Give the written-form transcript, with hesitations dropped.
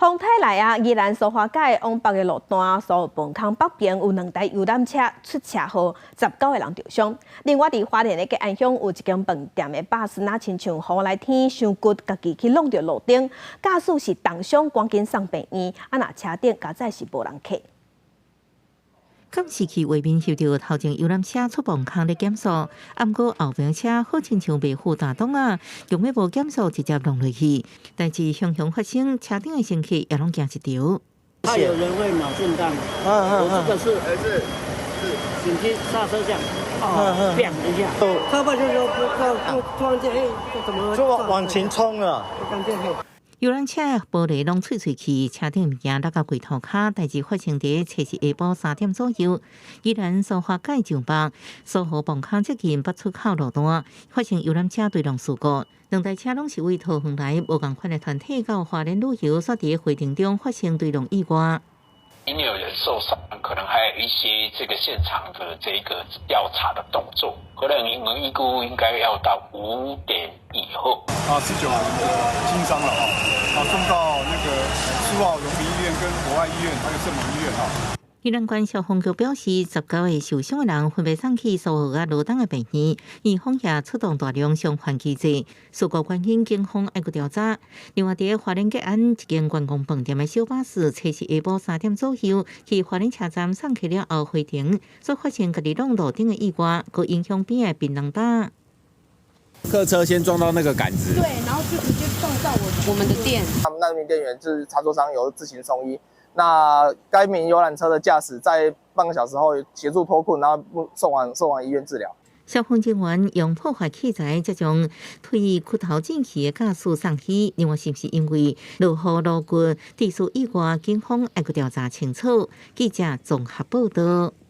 风台来啊，宜兰苏花界往北的路段，苏磅坑北边有2台游览车出车祸，19个人受伤。另外，伫花莲的吉安乡有一间饭店的巴士，那亲像雨来天伤骨，家己去弄到路顶，驾驶是重伤，赶紧送病院。啊，那车顶加载是无人客。监视器画面翕到头前游览车出磅坑咧减速，毋过后边车好亲像袂负打动啊，用要无减速直接弄落去。代志常常发生，车顶的乘客也拢惊一条。怕有人会脑震荡，我这个是紧急刹车降，砰一下，他不就突然间怎么就往前冲了，感觉游览车玻璃拢碎去，车顶物件落到柜头卡。代志发生伫初时下晡3点左右，宜兰苏花界上北苏豪磅坑接近北出口路段发生游览车对撞事故，2台车拢是为桃园来无共款的团体到花莲旅游，所伫会场中发生对撞意外。因为有人受伤，可能还有一些这个现场的这个调查的动作，可能我们预估应该要到5点以后。19人轻伤了送到那个苏澳荣民医院、跟博爱医院还有圣蒙医院宜兰县消防局表示，19个受伤的人分别送去苏澳甲罗东的病院，院方也出动大量伤患机制，事故原因警方还佫调查。另外，伫花莲吉安一间观光饭店的小巴士，初时下晡3点左右去花莲车站送去了后，回程所发现家己弄路顶的意外，佫影响边的槟榔搭。客车先撞到那个杆子，对，然后就直接撞到我们的店。他们那名店员是擦挫伤，由自行送医。那该名游览车的驾驶在半个小时后协助脱困，然后送往医院治疗。消防人员用破坏器材，才将腿骨头进去的驾驶送去。另外，是不是因为落雨路过，地势意外，警方还佫调查清楚。记者综合报道。